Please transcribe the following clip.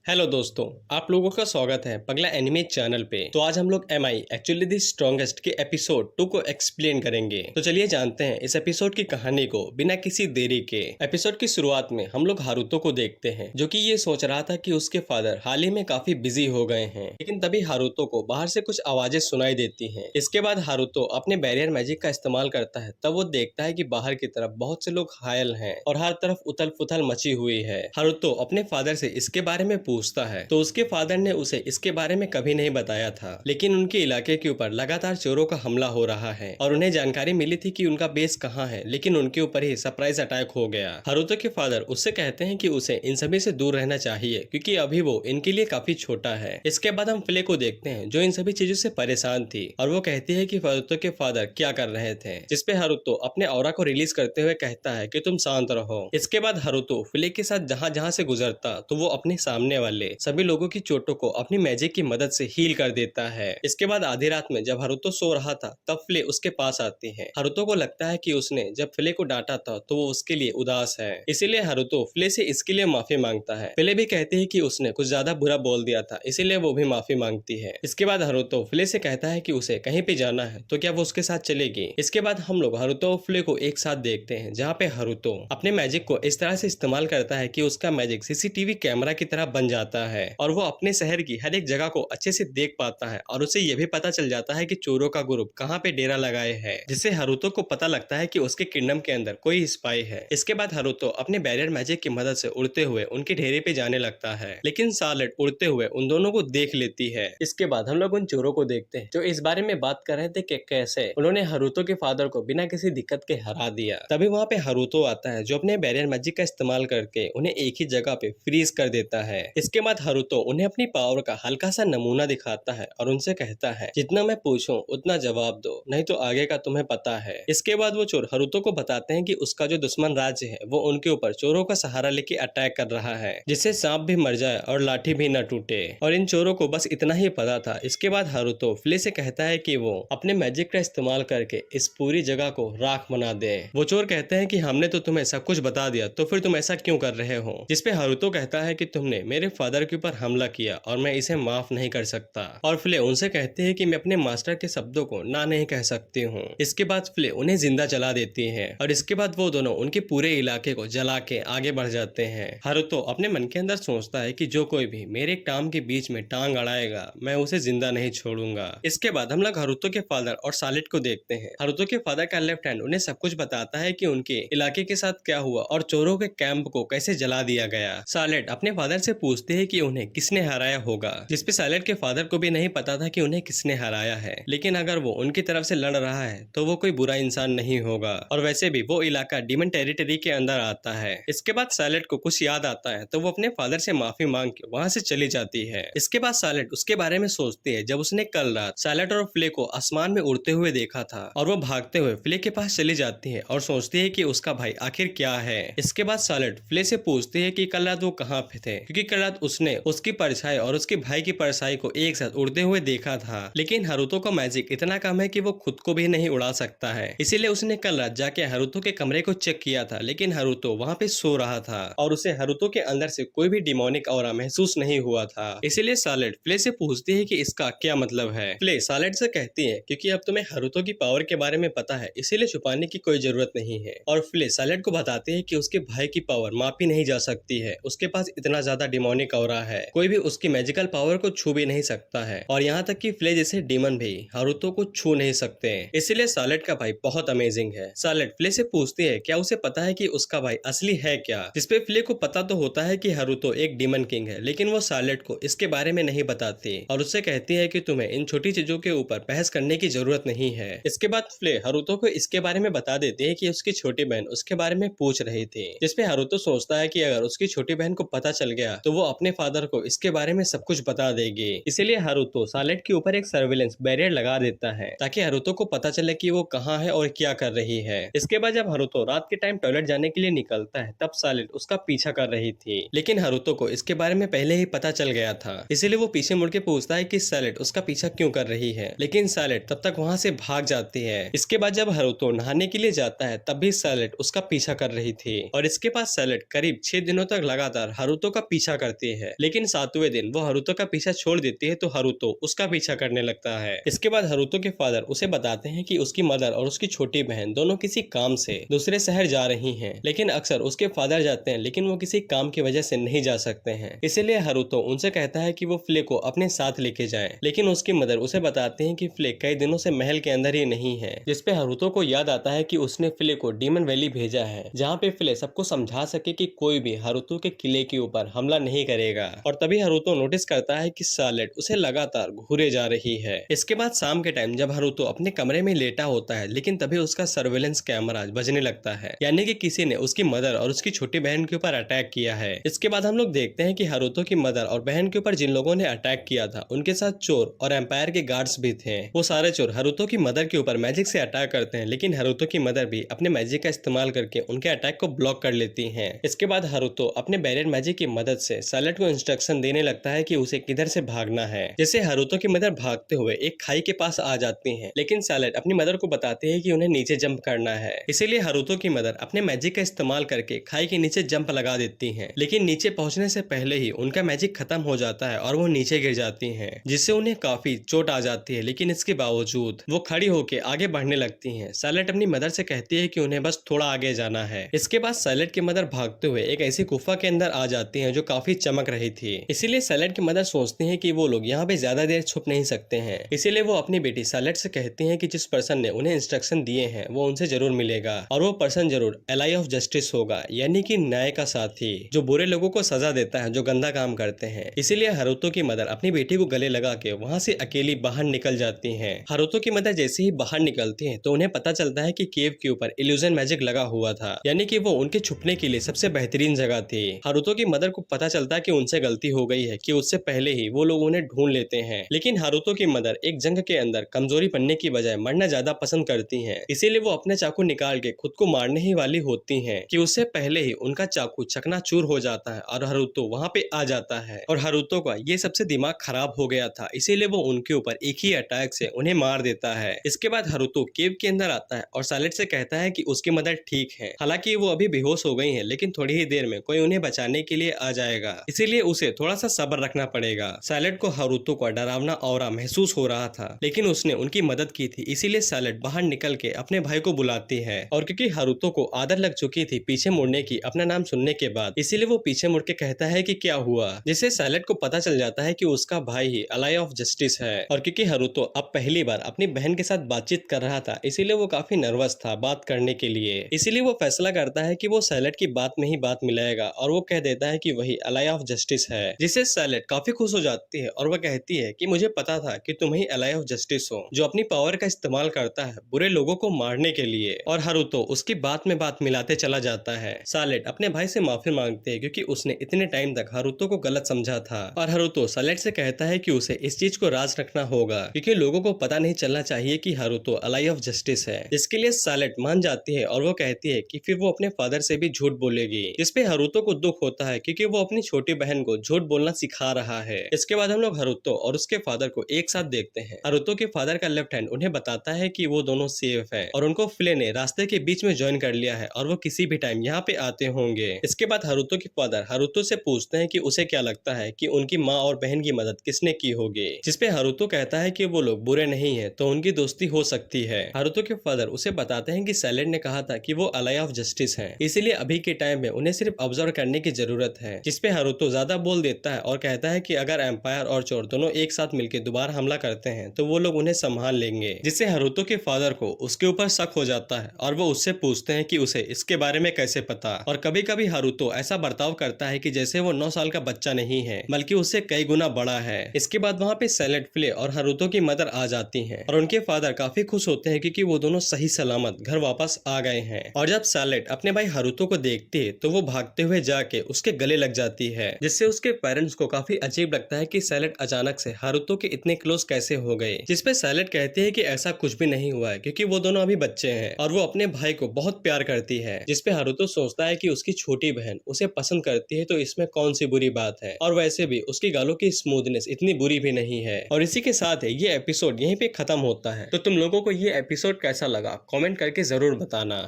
Hello दोस्तों, आप लोगों का स्वागत है पगला एनिमे चैनल पे। तो आज हम लोग am I actually the strongest के एपिसोड 2 को एक्सप्लेन करेंगे। तो चलिए जानते हैं इस एपिसोड की कहानी को बिना किसी देरी के। एपिसोड की शुरुआत में हम लोग हारुतो को देखते हैं जो कि ये सोच रहा था कि उसके फादर हाल ही में काफी बिजी हो गए हैं, लेकिन तभी हारुतो को बाहर से कुछ आवाजें सुनाई देती हैं। इसके बाद हारुतो अपने बैरियर मैजिक का इस्तेमाल करता है, तब वो देखता है कि बाहर की तरफ बहुत से लोग घायल हैं और हर तरफ उथल पुथल मची हुई है। हारुतो अपने फादर से इसके बारे में पूछता है तो उसके फादर ने उसे इसके बारे में कभी नहीं बताया था, लेकिन उनके इलाके के ऊपर लगातार चोरों का हमला हो रहा है और उन्हें जानकारी मिली थी कि उनका बेस कहाँ है, लेकिन उनके ऊपर ही सरप्राइज अटैक हो गया। हारुतो के फादर उससे कहते हैं कि उसे इन सभी से दूर रहना चाहिए क्योंकि अभी वो इनके लिए काफी छोटा है। इसके बाद हम फ्ले को देखते हैं जो इन सभी चीजों से परेशान थी और वो कहती है कि हारुतो के फादर क्या कर रहे थे, जिसपे हारुतो अपने ऑरा को रिलीज करते हुए कहता है कि तुम शांत रहो। इसके बाद हारुतो फ्ले के साथ जहाँ जहाँ से गुजरता तो वो अपने सामने वाले सभी लोगों की चोटों को अपनी मैजिक की मदद से हील कर देता है। इसके बाद आधी रात में जब हारुतो सो रहा था तब फ्ले उसके पास आती है। हारुतो को लगता है कि उसने जब फ्ले को डांटा था तो वो उसके लिए उदास है, इसीलिए हारुतो फ्ले से इसके लिए माफी मांगता है। फ्ले भी कहती है कि उसने कुछ ज्यादा बुरा बोल दिया था, इसीलिए वो भी माफी मांगती है। इसके बाद हारुतो फ्ले से कहता है कि उसे कहीं पे जाना है तो क्या वो उसके साथ चलेगी। इसके बाद हम लोग हारुतो और फ्ले को एक साथ देखते हैं जहाँ पे हारुतो अपने मैजिक को इस तरह से इस्तेमाल करता है कि उसका मैजिक सीसीटीवी कैमरा की तरह बन जाता है और वो अपने शहर की हर एक जगह को अच्छे से देख पाता है और उसे ये भी पता चल जाता है कि चोरों का ग्रुप कहाँ पे डेरा लगाए है, जिससे हारुतो को पता लगता है कि उसके किंगडम के अंदर कोई स्पाई है। इसके बाद हारुतो अपने बैरियर मैजिक की मदद से उड़ते हुए उनके ढेरे पे जाने लगता है, लेकिन शार्लेट उड़ते हुए उन दोनों को देख लेती है। इसके बाद हम लोग उन चोरों को देखते हैं जो इस बारे में बात कर रहे थे कि कैसे उन्होंने हारुतो के फादर को बिना किसी दिक्कत के हरा दिया। तभी वहाँ पे हारुतो आता है जो अपने बैरियर मैजिक का इस्तेमाल करके उन्हें एक ही जगह पे फ्रीज कर देता है। इसके बाद हारुतो उन्हें अपनी पावर का हल्का सा नमूना दिखाता है और उनसे कहता है जितना मैं पूछूं उतना जवाब दो, नहीं तो आगे का तुम्हें पता है। इसके बाद वो चोर हारुतो को बताते हैं कि उसका जो दुश्मन राज्य है वो उनके ऊपर चोरों का सहारा लेके अटैक कर रहा है, जिससे सांप भी मर जाए और लाठी भी न टूटे, और इन चोरों को बस इतना ही पता था। इसके बाद हारुतो फ्ले से कहता है कि वो अपने मैजिक का इस्तेमाल करके इस पूरी जगह को राख बना दे। वो चोर कहते हैं कि हमने तो तुम्हें सब कुछ बता दिया, तो फिर तुम ऐसा क्यों कर रहे हो। जिसपे हारुतो कहता है कि तुमने मेरे फादर के ऊपर हमला किया और मैं इसे माफ नहीं कर सकता, और फ्ले उनसे कहते हैं कि मैं अपने मास्टर के शब्दों को ना नहीं कह सकती हूँ। इसके बाद फ्ले उन्हें जिंदा जला देती है और इसके बाद वो दोनों उनके पूरे इलाके को जला के आगे बढ़ जाते हैं। हारुतो अपने मन के अंदर सोचता है कि जो कोई भी मेरे काम के बीच में टांग अड़ाएगा मैं उसे जिंदा नहीं छोड़ूंगा। इसके बाद हम लोग हारुतो के फादर और शार्लेट को देखते हैं। हारुतो के फादर का लेफ्ट हैंड उन्हें सब कुछ बताता है कि उनके इलाके के साथ क्या हुआ और चोरों के कैंप को कैसे जला दिया गया। शार्लेट अपने फादर से पूछती है कि उन्हें किसने हराया होगा, जिसपे शार्लेट के फादर को भी नहीं पता था कि उन्हें किसने हराया है, लेकिन अगर वो उनकी तरफ से लड़ रहा है तो वो कोई बुरा इंसान नहीं होगा, और वैसे भी वो इलाका डीमन टेरिटरी के अंदर आता है। इसके बाद शार्लेट को कुछ याद आता है तो वो अपने फादर से माफी मांग के वहाँ से चली जाती है। इसके बाद शार्लेट उसके बारे में सोचती है जब उसने कल रात शार्लेट और फ्ले को आसमान में उड़ते हुए देखा था, और वो भागते हुए फ्ले के पास चली जाती है और सोचती है कि उसका भाई आखिर क्या है। इसके बाद शार्लेट फ्ले से पूछती है कि कल रात वो कहाँ पे थे, क्योंकि कल रात उसने उसकी परछाई और उसके भाई की परछाई को एक साथ उड़ते हुए देखा था, लेकिन हारुतो का मैजिक इतना कम है कि वो खुद को भी नहीं उड़ा सकता है, इसीलिए उसने कल रात जाके हारुतो के कमरे को चेक किया था, लेकिन हारुतो वहाँ पे सो रहा था और उसे हारुतो के अंदर से कोई भी डिमोनिक ऑरा महसूस नहीं हुआ था। इसीलिए शार्लेट फ्ले से पूछती है कि इसका क्या मतलब है। फ्ले शार्लेट से कहती है क्योंकि अब तुम्हें हारुतो की पावर के बारे में पता है, इसीलिए छुपाने की कोई जरूरत नहीं है, और फ्ले शार्लेट को बताती है कि उसके भाई की पावर मापी नहीं जा सकती है, उसके पास इतना ज्यादा डिमोनिक ऑरा है, कोई भी उसकी मैजिकल पावर को छू भी नहीं सकता है, और यहाँ तक कि फ्ले जैसे डीमन भी हारुतो को छू नहीं सकते। इसीलिए शार्लेट का भाई बहुत अमेजिंग है। शार्लेट फ्ले से पूछती है क्या उसे पता है कि उसका भाई असली है क्या, जिसपे फ्ले को पता तो होता है कि हारुतो एक डीमन किंग है, लेकिन वो शार्लेट को इसके बारे में नहीं बताती और उससे कहती है कि तुम्हें इन छोटी चीजों के ऊपर बहस करने की जरूरत नहीं है। इसके बाद फ्ले हारुतो को इसके बारे में बता देती है कि उसकी छोटी बहन उसके बारे में पूछ रही थी, जिसपे हारुतो सोचता है कि अगर उसकी छोटी बहन को पता चल गया तो वो अपने फादर को इसके बारे में सब कुछ बता देगी। इसीलिए हारुतो शार्लेट के ऊपर एक सर्विलेंस बैरियर लगा देता है ताकि हारुतो को पता चले कि वो कहाँ है और क्या कर रही है। इसके बाद जब हारुतो रात के टाइम टॉयलेट जाने के लिए निकलता है तब शार्लेट उसका पीछा कर रही थी, लेकिन हारुतो को इसके बारे में पहले ही पता चल गया था, इसीलिए वो पीछे मुड़ के पूछता है कि शार्लेट उसका पीछा क्यों कर रही है, लेकिन शार्लेट तब तक वहाँ से भाग जाती है। इसके बाद जब हारुतो नहाने के लिए जाता है तब भी शार्लेट उसका पीछा कर रही थी, और इसके बाद शार्लेट करीब 6 दिनों तक लगातार हारुतो का पीछा करती है, लेकिन 7वें दिन वो हारुतो का पीछा छोड़ देती है तो हारुतो उसका पीछा करने लगता है। इसके बाद हारुतो के फादर उसे बताते हैं कि उसकी मदर और उसकी छोटी बहन दोनों किसी काम से दूसरे शहर जा रही हैं, लेकिन अक्सर उसके फादर जाते हैं लेकिन वो किसी काम की वजह से नहीं जा सकते हैं। इसीलिए हारुतो उनसे कहता है कि वो फ्ले को अपने साथ लेके जाएं, लेकिन उसकी मदर उसे बताती है कि फ्ले कई दिनों से महल के अंदर ही नहीं है, जिसपे हारुतो को याद आता है कि उसने फ्ले को डीमन वैली भेजा है, जहाँ पे फ्ले सबको समझा सके कि कोई भी हारुतो के किले के ऊपर हमला नहीं करेगा। और तभी हारुतो नोटिस करता है कि सालेट उसे लगातार घूरे जा रही है। इसके बाद शाम के टाइम जब हारुतो अपने कमरे में लेटा होता है, लेकिन तभी उसका सर्वेलेंस कैमरा बजने लगता है, यानी कि किसी ने उसकी मदर और उसकी छोटी बहन के ऊपर अटैक किया है। इसके बाद हम लोग देखते हैं कि हारुतो की मदर और बहन के ऊपर जिन लोगों ने अटैक किया था उनके साथ चोर और एम्पायर के गार्ड्स भी थे। वो सारे चोर हारुतो की मदर के ऊपर मैजिक से अटैक करते हैं, लेकिन हारुतो की मदर भी अपने मैजिक का इस्तेमाल करके उनके अटैक को ब्लॉक कर लेती है। इसके बाद हारुतो अपने बैरियर मैजिक की मदद से सालेट को इंस्ट्रक्शन देने लगता है कि उसे किधर से भागना है। जैसे हारुतो की मदर भागते हुए एक खाई के पास आ जाती है, लेकिन सालेट अपनी मदर को बताती है कि उन्हें नीचे जंप करना है। इसीलिए हारुतो की मदर अपने मैजिक का इस्तेमाल करके खाई के नीचे जंप लगा देती हैं, लेकिन नीचे पहुंचने से पहले ही उनका मैजिक खत्म हो जाता है और वो नीचे गिर जाती हैं, जिससे उन्हें काफी चोट आ जाती है। लेकिन इसके बावजूद वो खड़ी होकर आगे बढ़ने लगती हैं। सालेट अपनी मदर से कहती है कि उन्हें बस थोड़ा आगे जाना है। इसके बाद सालेट की मदर भागते हुए एक ऐसी गुफा के अंदर आ जाती है जो काफी चमक रही थी। इसीलिए सालेट की मदर सोचती है कि वो लोग यहाँ पे ज्यादा देर छुप नहीं सकते हैं। इसीलिए वो अपनी बेटी सालेट से कहती है कि जिस पर्सन ने उन्हें इंस्ट्रक्शन दिए हैं वो उनसे जरूर मिलेगा, और वो पर्सन जरूर एलाई ऑफ जस्टिस होगा, यानी कि न्याय का साथी, जो बुरे लोगों को सजा देता है जो गंदा काम करते हैं। इसीलिए हारुतो की मदर अपनी बेटी को गले लगा के वहाँ से अकेली बाहर निकल जाती हैं। हारुतो की मदर जैसे ही बाहर निकलती है तो उन्हें पता चलता है कि केव के ऊपर इल्यूजन मैजिक लगा हुआ था, यानी कि वो उनके छुपने के लिए सबसे बेहतरीन जगह थी। हारुतो की मदर को पता चलता है कि उनसे गलती हो गई है कि उससे पहले ही वो लोग उन्हें ढूंढ लेते हैं, लेकिन हारुतो की मदर एक जंग के अंदर कमजोरी बनने की बजाय मरना ज्यादा पसंद करती हैं। इसीलिए वो अपने चाकू निकाल के खुद को मारने ही वाली होती हैं कि उससे पहले ही उनका चाकू चकनाचूर हो जाता है और हारुतो वहाँ पे आ जाता है। और हारुतो का ये सबसे दिमाग खराब हो गया था, इसीलिए वो उनके ऊपर एक ही अटैक से उन्हें मार देता है। इसके बाद हारुतो केव के अंदर आता है और सालेट से कहता है कि उसकी मदर ठीक है, हालांकि वो अभी बेहोश हो गई है, लेकिन थोड़ी ही देर में कोई उन्हें बचाने के लिए आ जाएगा, इसीलिए उसे थोड़ा सा सब्र रखना पड़ेगा। सालेट को हारुतो का डरावना ऑरा महसूस हो रहा था, लेकिन उसने उनकी मदद की थी, इसीलिए सालेट बाहर निकल के अपने भाई को बुलाती है। और क्योंकि हारुतो को आदत लग चुकी थी पीछे मुड़ने की अपना नाम सुनने के बाद, इसीलिए वो पीछे मुड़ के कहता है कि क्या हुआ, जिससे सालेट को पता चल जाता है कि उसका भाई ही एलाई ऑफ जस्टिस है। और क्योंकि हारुतो अब पहली बार अपनी बहन के साथ बातचीत कर रहा था, इसीलिए वो काफी नर्वस था बात करने के लिए। इसीलिए वो फैसला करता है कि वो सालेट की बात में ही बात मिलाएगा और वो कह देता है कि वही एलाई ऑफ जस्टिस है, जिससे सालेट काफी खुश हो जाती है और वह कहती है कि मुझे पता था कि तुम ही एलाई ऑफ जस्टिस हो, जो अपनी पावर का इस्तेमाल करता है बुरे लोगों को मारने के लिए। और हारुतो उसकी बात में बात मिलाते चला जाता है। सालेट अपने भाई से माफी मांगते हैं क्योंकि उसने इतने टाइम तक हारुतो को गलत समझा था, और हारुतो सालेट से कहता है कि उसे इस चीज को राज रखना होगा क्योंकि लोगों को पता नहीं चलना चाहिए कि हारुतो एलाई ऑफ जस्टिस है। जिसके लिए सालेट मान जाती है और वो कहती है कि फिर वो अपने फादर से भी झूठ बोलेगी, जिसपे हारुतो को दुख होता है क्योंकि वो अपनी छोटी बहन को झूठ बोलना सिखा रहा है। इसके बाद हम लोग हारुतो और उसके फादर को एक साथ देखते हैं। हारुतो के फादर का लेफ्ट हैंड उन्हें बताता है कि वो दोनों सेफ है और उनको फ्ले ने रास्ते के बीच में ज्वाइन कर लिया है और वो किसी भी टाइम यहाँ पे आते होंगे। इसके बाद हारुतो के फादर हारुतो से पूछते हैं कि उसे क्या लगता है कि उनकी माँ और बहन की मदद किसने की होगी, जिसपे हारुतो कहता है कि वो लोग बुरे नहीं है तो उनकी दोस्ती हो सकती है। हारुतो के फादर उसे बताते हैं कि सालेट ने कहा था कि वो एलाई ऑफ जस्टिस है, इसीलिए अभी के टाइम में उन्हें सिर्फ ऑब्जर्व करने की जरूरत है। जिसपे हारुतो ज्यादा बोल देता है और कहता है कि अगर एम्पायर और चोर दोनों एक साथ मिलकर दोबारा हमला करते हैं तो वो लोग उन्हें संभाल लेंगे, जिससे हारुतो के फादर को उसके ऊपर शक हो जाता है और वो उससे पूछते हैं कि उसे इसके बारे में कैसे पता। और कभी कभी हारुतो ऐसा बर्ताव करता है कि जैसे वो 9 साल का बच्चा नहीं है बल्कि उससे कई गुना बड़ा है। इसके बाद वहाँ पे सालेट, फ्ले और हारुतो की मदर आ जाती हैं और उनके फादर काफी खुश होते हैं क्योंकि वो दोनों सही सलामत घर वापस आ गए हैं। और जब सालेट अपने भाई हारुतो को देखती है तो वो भागते हुए जाके उसके गले लग जाती है, जिससे उसके पेरेंट्स को काफी अजीब लगता है कि सालेट अचानक से हारुतो के इतने क्लोज कैसे हो गए। जिसपे सालेट कहती है कि ऐसा कुछ भी नहीं हुआ है क्योंकि वो दोनों अभी बच्चे हैं और वो अपने भाई को बहुत प्यार करती है। जिसपे हारुतो सोचता है कि उसकी छोटी बहन उसे पसंद करती है तो इसमें कौन सी बुरी बात है, और वैसे भी उसकी गालों की स्मूथनेस इतनी बुरी भी नहीं है। और इसी के साथ ये एपिसोड यहीं पे खत्म होता है। तो तुम लोगों को ये एपिसोड कैसा लगा कमेंट करके जरूर बताना।